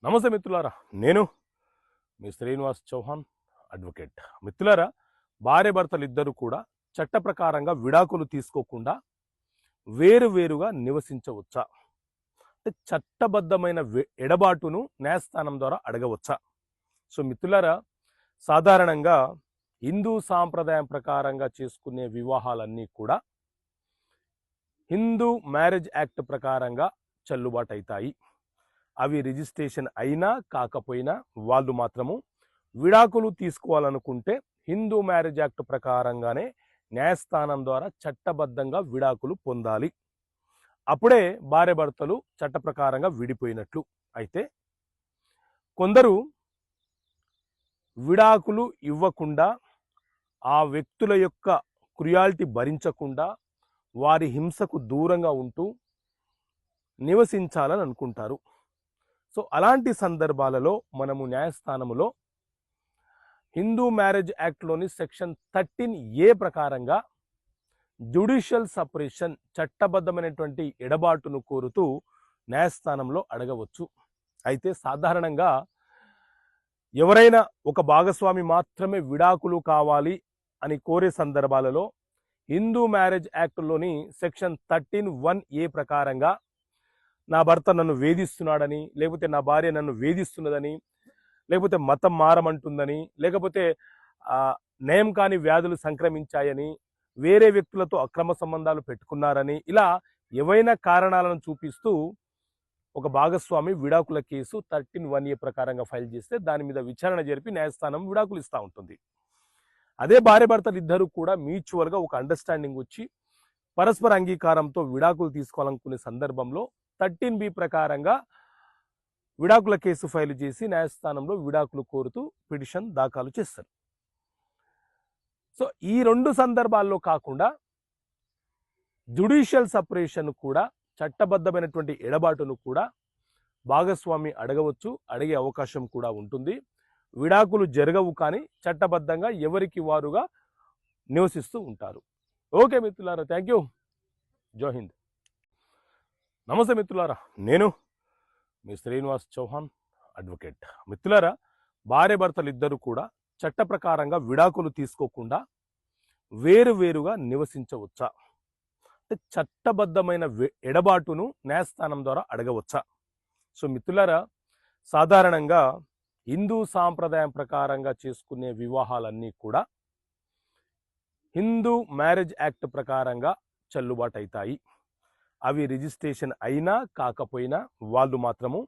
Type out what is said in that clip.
నమస్తే మిత్రులారా, నేను మీ శ్రీనివాస్ చౌహాన్ అడ్వకేట్. మిత్రులారా, భార్య భర్తలు ఇద్దరు కూడా చట్ట ప్రకారంగా విడాకులు తీసుకోకుండా వేరువేరుగా నివసించవచ్చా? అంటే చట్టబద్ధమైన ఎడబాటును న్యాయస్థానం ద్వారా అడగవచ్చా? సో మిత్రులారా, సాధారణంగా హిందూ సాంప్రదాయం ప్రకారంగా చేసుకునే వివాహాలన్నీ కూడా హిందూ మ్యారేజ్ యాక్ట్ ప్రకారంగా చెల్లుబాటు అవుతాయి. అవి రిజిస్ట్రేషన్ అయినా కాకపోయినా వాళ్ళు మాత్రము విడాకులు తీసుకోవాలనుకుంటే హిందూ మ్యారేజ్ యాక్ట్ ప్రకారంగానే న్యాయస్థానం ద్వారా చట్టబద్ధంగా విడాకులు పొందాలి. అప్పుడే భార్య భర్తలు చట్ట ప్రకారంగా విడిపోయినట్లు. అయితే కొందరు విడాకులు ఇవ్వకుండా, ఆ వ్యక్తుల యొక్క క్రుయాలిటీ భరించకుండా, వారి హింసకు దూరంగా ఉంటూ నివసించాలని అనుకుంటారు. సో అలాంటి సందర్భాలలో మనము న్యాయస్థానములో హిందూ మ్యారేజ్ యాక్ట్లోని సెక్షన్ 13A ప్రకారంగా జ్యుడిషియల్ సపరేషన్, చట్టబద్ధమైనటువంటి ఎడబాటును కోరుతూ న్యాయస్థానంలో అడగవచ్చు. అయితే సాధారణంగా ఎవరైనా ఒక భాగస్వామి మాత్రమే విడాకులు కావాలి అని కోరే సందర్భాలలో హిందూ మ్యారేజ్ యాక్ట్లోని సెక్షన్ 13(1)A ప్రకారంగా నా భర్త నన్ను వేధిస్తున్నాడని, లేకపోతే నా భార్య నన్ను వేధిస్తున్నదని, లేకపోతే మతం మారమంటుందని, లేకపోతే నయం కాని వ్యాధులు సంక్రమించాయని, వేరే వ్యక్తులతో అక్రమ సంబంధాలు పెట్టుకున్నారని, ఇలా ఏవైనా కారణాలను చూపిస్తూ ఒక భాగస్వామి విడాకుల కేసు 13(1)A ప్రకారంగా ఫైల్ చేస్తే దాని మీద విచారణ జరిపి న్యాయస్థానం విడాకులు ఇస్తూ ఉంటుంది. అదే భార్య భర్తలు ఇద్దరు కూడా మ్యూచువల్గా ఒక అండర్స్టాండింగ్ వచ్చి పరస్పర అంగీకారంతో విడాకులు తీసుకోవాలనుకునే సందర్భంలో 13B ప్రకారంగా విడాకుల కేసు ఫైల్ చేసి న్యాయస్థానంలో విడాకులు కోరుతూ పిటిషన్ దాఖలు చేస్తారు. సో ఈ రెండు సందర్భాల్లో కాకుండా జ్యుడిషియల్ సపరేషన్ కూడా, చట్టబద్ధమైనటువంటి ఎడబాటును కూడా భాగస్వామి అడగవచ్చు, అడిగే అవకాశం కూడా ఉంటుంది. విడాకులు జరగవు, కానీ చట్టబద్ధంగా ఎవరికి వారుగా నివసిస్తూ ఉంటారు. ఓకే మిత్రులారా, థ్యాంక్ యూ. జై హింద్. నమస్తే మిత్రులారా, నేను మీ శ్రీనివాస్ చౌహాన్ అడ్వకేట్. మిత్రులారా, భార్య భర్తలు ఇద్దరు కూడా చట్ట ప్రకారంగా విడాకులు తీసుకోకుండా వేరువేరుగా నివసించవచ్చా? అంటే చట్టబద్ధమైన ఎడబాటును న్యాయస్థానం ద్వారా అడగవచ్చా? సో మిత్రులారా, సాధారణంగా హిందూ సాంప్రదాయం ప్రకారంగా చేసుకునే వివాహాలన్నీ కూడా హిందూ మ్యారేజ్ యాక్ట్ ప్రకారంగా చెల్లుబాటు అవుతాయి. అవి రిజిస్ట్రేషన్ అయినా కాకపోయినా వాళ్ళు మాత్రము